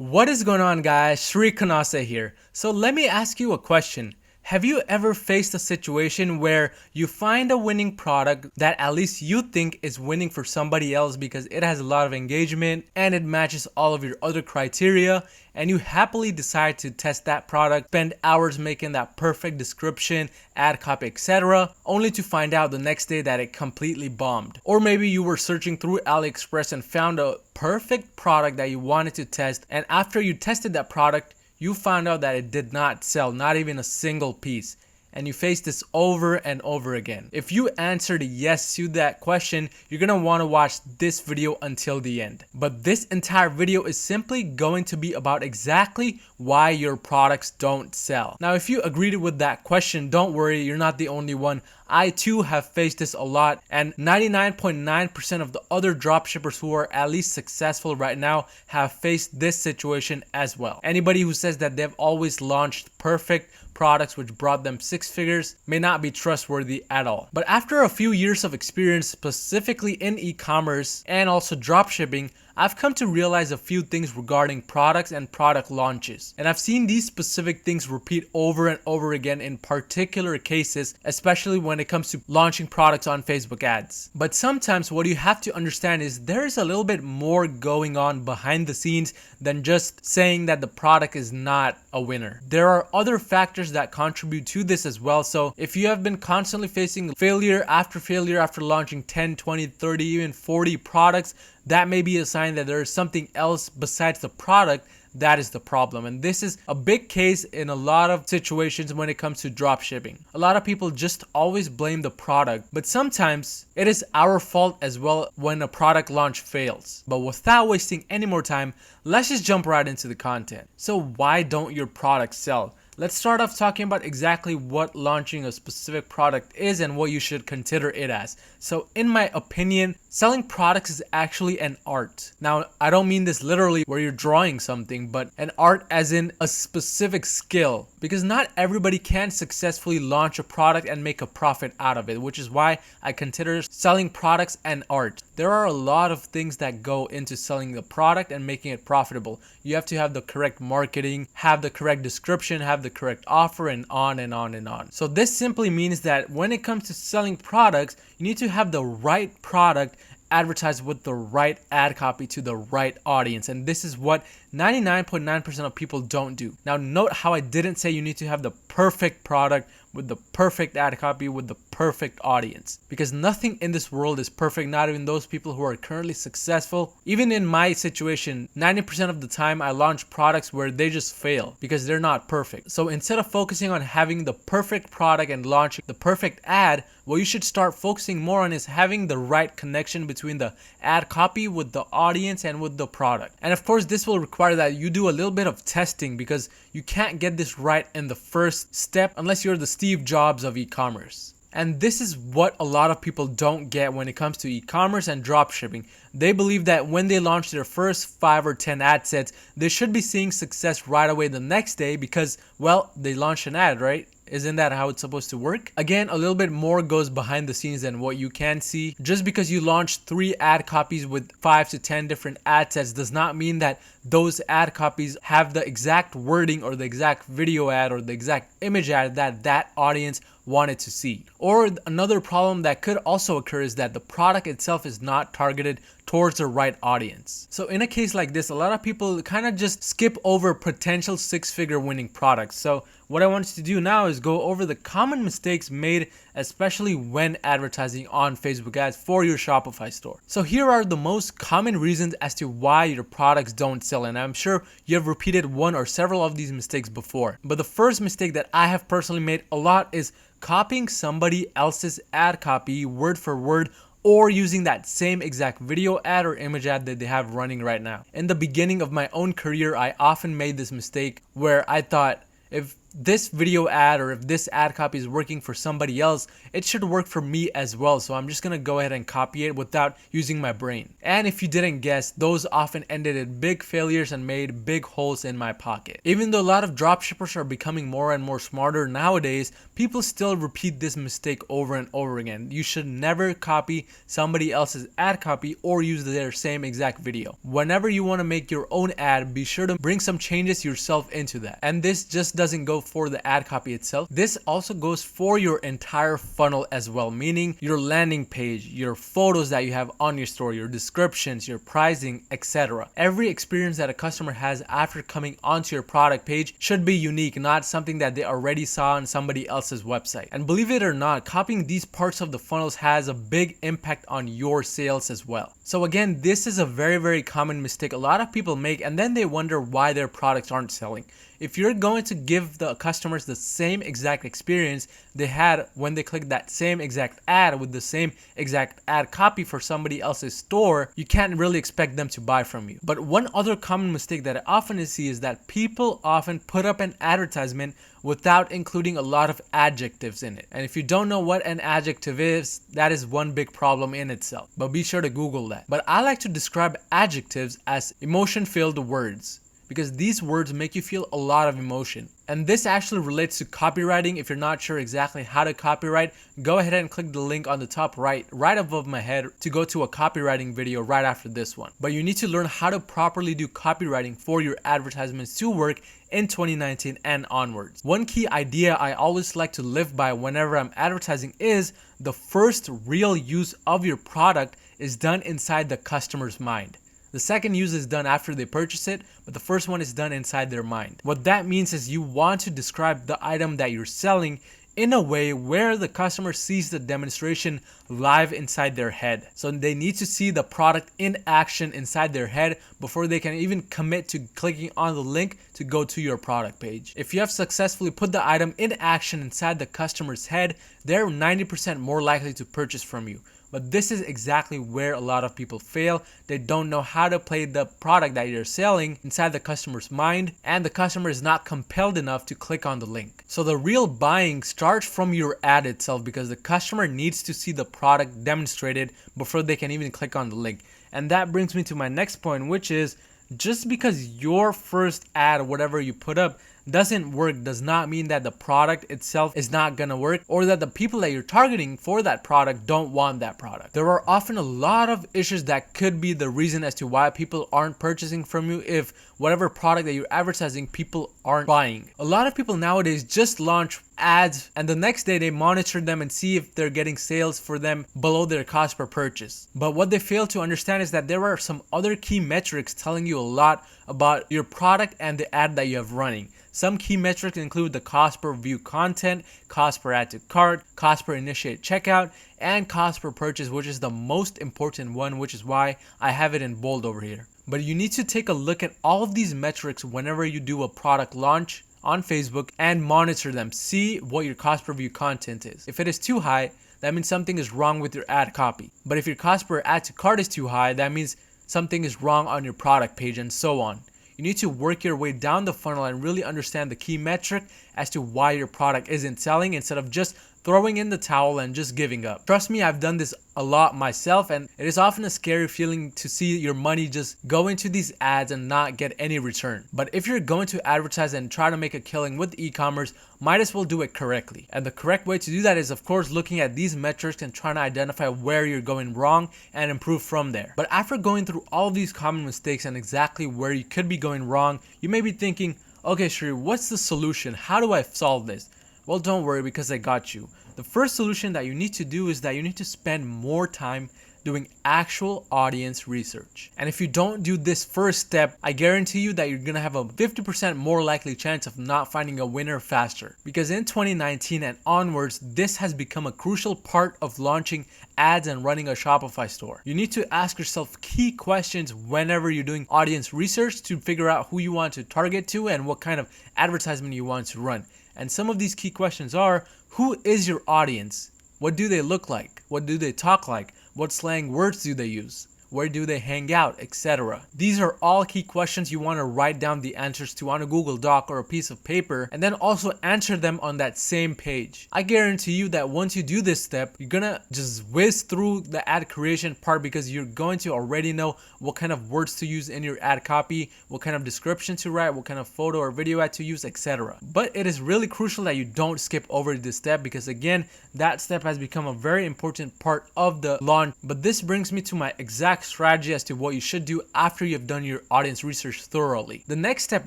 What is going on, guys? Shri Kanase here. So let me ask you a question. Have you ever faced a situation where you find a winning product that at least you think is winning for somebody else because it has a lot of engagement and it matches all of your other criteria, and you happily decide to test that product, spend hours making that perfect description, ad copy, etc., only to find out the next day that it completely bombed? Or maybe you were searching through AliExpress and found a perfect product that you wanted to test, and after you tested that product, you found out that it did not sell, not even a single piece. And you face this over and over again. If you answered yes to that question, you're gonna wanna watch this video until the end. But this entire video is simply going to be about exactly why your products don't sell. Now, if you agreed with that question, don't worry, you're not the only one. I too have faced this a lot, and 99.9% of the other dropshippers who are at least successful right now have faced this situation as well. Anybody who says that they've always launched perfect products which brought them six figures may not be trustworthy at all. But after a few years of experience, specifically in e-commerce and also dropshipping, I've come to realize a few things regarding products and product launches. And I've seen these specific things repeat over and over again in particular cases, especially when it comes to launching products on Facebook ads. But sometimes what you have to understand is there's a little bit more going on behind the scenes than just saying that the product is not a winner. There are other factors that contribute to this as well. So if you have been constantly facing failure after launching 10, 20, 30, even 40 products, that may be a sign that there is something else besides the product that is the problem. And this is a big case in a lot of situations when it comes to drop shipping. A lot of people just always blame the product, but sometimes it is our fault as well when a product launch fails. But without wasting any more time, let's just jump right into the content. So why don't your products sell? Let's start off talking about exactly what launching a specific product is and what you should consider it as. So in my opinion, selling products is actually an art. Now, I don't mean this literally where you're drawing something, but an art as in a specific skill. Because not everybody can successfully launch a product and make a profit out of it, which is why I consider selling products an art. There are a lot of things that go into selling the product and making it profitable. You have to have the correct marketing, have the correct description, have the correct offer, and on and on and on. So this simply means that when it comes to selling products, you need to have the right product advertised with the right ad copy to the right audience, and this is what 99.9% of people don't do. Now note how I didn't say you need to have the perfect product with the perfect ad copy with the perfect audience, because nothing in this world is perfect, not even those people who are currently successful. Even in my situation, 90% of the time I launch products where they just fail because they're not perfect. So instead of focusing on having the perfect product and launching the perfect ad, what you should start focusing more on is having the right connection between the ad copy with the audience and with the product. And of course, this will require that you do a little bit of testing, because you can't get this right in the first step unless you're the Steve Jobs of e-commerce. And this is what a lot of people don't get when it comes to e-commerce and dropshipping. They believe that when they launch their first 5 or 10 ad sets, they should be seeing success right away the next day because, well, they launched an ad, right? Isn't that how it's supposed to work? Again, a little bit more goes behind the scenes than what you can see. Just because you launch 3 ad copies with 5 to 10 different ad sets does not mean that those ad copies have the exact wording or the exact video ad or the exact image ad that that audience wanted to see. Or another problem that could also occur is that the product itself is not targeted towards the right audience. So in a case like this, a lot of people kind of just skip over potential six-figure winning products. So what I want to do now is go over the common mistakes made, especially when advertising on Facebook ads for your Shopify store. So here are the most common reasons as to why your products don't sell, and I'm sure you have repeated one or several of these mistakes before. But the first mistake that I have personally made a lot is copying somebody else's ad copy word for word, or using that same exact video ad or image ad that they have running right now. In the beginning of my own career, I often made this mistake where I thought, if this video ad or if this ad copy is working for somebody else, it should work for me as well. So I'm just gonna go ahead and copy it without using my brain. And if you didn't guess, those often ended in big failures and made big holes in my pocket. Even though a lot of dropshippers are becoming more and more smarter nowadays, people still repeat this mistake over and over again. You should never copy somebody else's ad copy or use their same exact video. Whenever you want to make your own ad, be sure to bring some changes yourself into that. And this just doesn't go for the ad copy itself. This also goes for your entire funnel as well, meaning your landing page, your photos that you have on your store, your descriptions, your pricing, etc. Every experience that a customer has after coming onto your product page should be unique, not something that they already saw on somebody else's website. And believe it or not, copying these parts of the funnels has a big impact on your sales as well. So again, this is a very common mistake a lot of people make, and then they wonder why their products aren't selling. If you're going to give the customers the same exact experience they had when they clicked that same exact ad with the same exact ad copy for somebody else's store, you can't really expect them to buy from you. But one other common mistake that I often see is that people often put up an advertisement without including a lot of adjectives in it. And if you don't know what an adjective is, that is one big problem in itself. But be sure to Google that. But I like to describe adjectives as emotion-filled words, because these words make you feel a lot of emotion. And this actually relates to copywriting. If you're not sure exactly how to copyright, go ahead and click the link on the top right above my head to go to a copywriting video right after this one. But you need to learn how to properly do copywriting for your advertisements to work in 2019 and onwards. One key idea I always like to live by whenever I'm advertising is the first real use of your product is done inside the customer's mind. The second use is done after they purchase it, but the first one is done inside their mind. What that means is you want to describe the item that you're selling in a way where the customer sees the demonstration live inside their head. So they need to see the product in action inside their head before they can even commit to clicking on the link to go to your product page. If you have successfully put the item in action inside the customer's head, they're 90% more likely to purchase from you. But this is exactly where a lot of people fail. They don't know how to play the product that you're selling inside the customer's mind, and the customer is not compelled enough to click on the link. So the real buying starts from your ad itself, because the customer needs to see the product demonstrated before they can even click on the link. And that brings me to my next point, which is just because your first ad, whatever you put up, doesn't work does not mean that the product itself is not gonna work, or that the people that you're targeting for that product don't want that product. There are often a lot of issues that could be the reason as to why people aren't purchasing from you if whatever product that you're advertising people aren't buying. A lot of people nowadays just launch ads and the next day they monitor them and see if they're getting sales for them below their cost per purchase. But what they fail to understand is that there are some other key metrics telling you a lot about your product and the ad that you have running. Some key metrics include the cost per view content, cost per add to cart, cost per initiate checkout, and cost per purchase, which is the most important one, which is why I have it in bold over here. But you need to take a look at all of these metrics whenever you do a product launch on Facebook and monitor them. See what your cost per view content is. If it is too high, that means something is wrong with your ad copy. But if your cost per add to cart is too high, that means something is wrong on your product page, and so on. You need to work your way down the funnel and really understand the key metric as to why your product isn't selling, instead of just throwing in the towel and just giving up. Trust me, I've done this a lot myself, and it is often a scary feeling to see your money just go into these ads and not get any return. But if you're going to advertise and try to make a killing with e-commerce, might as well do it correctly. And the correct way to do that is, of course, looking at these metrics and trying to identify where you're going wrong and improve from there. But after going through all of these common mistakes and exactly where you could be going wrong, you may be thinking, okay, Shri, what's the solution? How do I solve this? Well, don't worry, because I got you. The first solution that you need to do is that you need to spend more time doing actual audience research. And if you don't do this first step, I guarantee you that you're gonna have a 50% more likely chance of not finding a winner faster. Because in 2019 and onwards, this has become a crucial part of launching ads and running a Shopify store. You need to ask yourself key questions whenever you're doing audience research to figure out who you want to target to and what kind of advertisement you want to run. And some of these key questions are: who is your audience? What do they look like? What do they talk like? What slang words do they use? where do they hang out, etc. These are all key questions you want to write down the answers to on a Google Doc or a piece of paper, and then also answer them on that same page. I guarantee you that once you do this step, you're gonna just whiz through the ad creation part, because you're going to already know what kind of words to use in your ad copy, what kind of description to write, what kind of photo or video ad to use, etc. But it is really crucial that you don't skip over this step, because again, that step has become a very important part of the launch. But this brings me to my exact strategy as to what you should do after you've done your audience research thoroughly. The next step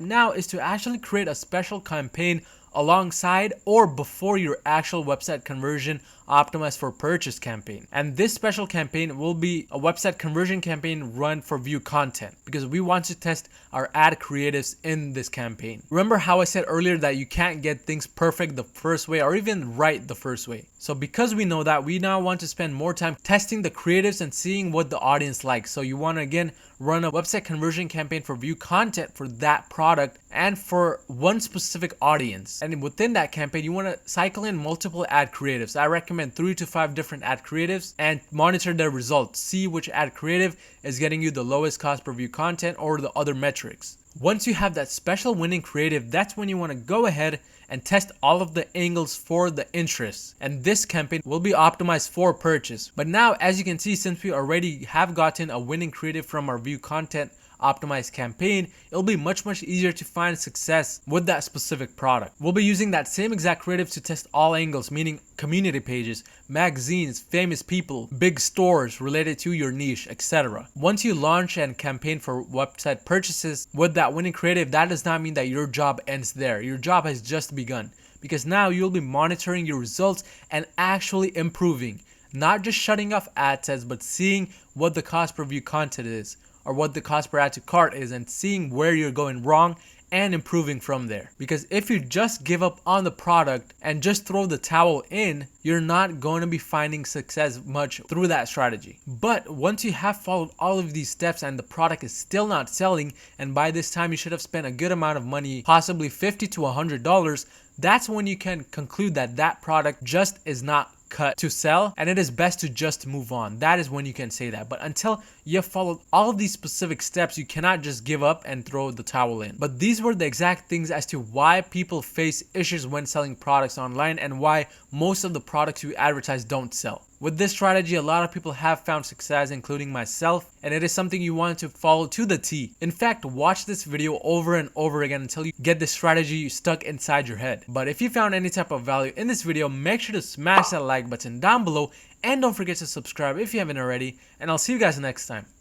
now is to actually create a special campaign alongside or before your actual website conversion optimized for purchase campaign. And this special campaign will be a website conversion campaign run for view content, because we want to test our ad creatives in this campaign. Remember how I said earlier that you can't get things perfect the first way or even right the first way. So because we know that, we now want to spend more time testing the creatives and seeing what the audience likes. So you want to again run a website conversion campaign for view content for that product and for one specific audience. And within that campaign, you want to cycle in multiple ad creatives. I recommend 3 to 5 different ad creatives and monitor their results. See which ad creative is getting you the lowest cost per view content or the other metrics. Once you have that special winning creative, that's when you want to go ahead and test all of the angles for the interest. And this campaign will be optimized for purchase. But now, as you can see, since we already have gotten a winning creative from our view content optimized campaign, it'll be much easier to find success with that specific product. We'll be using that same exact creative to test all angles, meaning community pages, magazines, famous people, big stores related to your niche, etc. Once you launch and campaign for website purchases with that winning creative, that does not mean that your job ends there. Your job has just begun, because now you'll be monitoring your results and actually improving, not just shutting off ad sets, but seeing what the cost per view content is, or what the cost per add to cart is, and seeing where you're going wrong and improving from there. Because if you just give up on the product and just throw the towel in, you're not going to be finding success much through that strategy. But once you have followed all of these steps and the product is still not selling, and by this time you should have spent a good amount of money, possibly $50 to $100, that's when you can conclude that that product just is not cut to sell, and it is best to just move on. That is when you can say that. But until you have followed all of these specific steps, you cannot just give up and throw the towel in. But these were the exact things as to why people face issues when selling products online, and why most of the products you advertise don't sell. With this strategy, a lot of people have found success, including myself, and it is something you want to follow to the T. In fact, watch this video over and over again until you get this strategy stuck inside your head. But if you found any type of value in this video, make sure to smash that like button down below, and don't forget to subscribe if you haven't already, and I'll see you guys next time.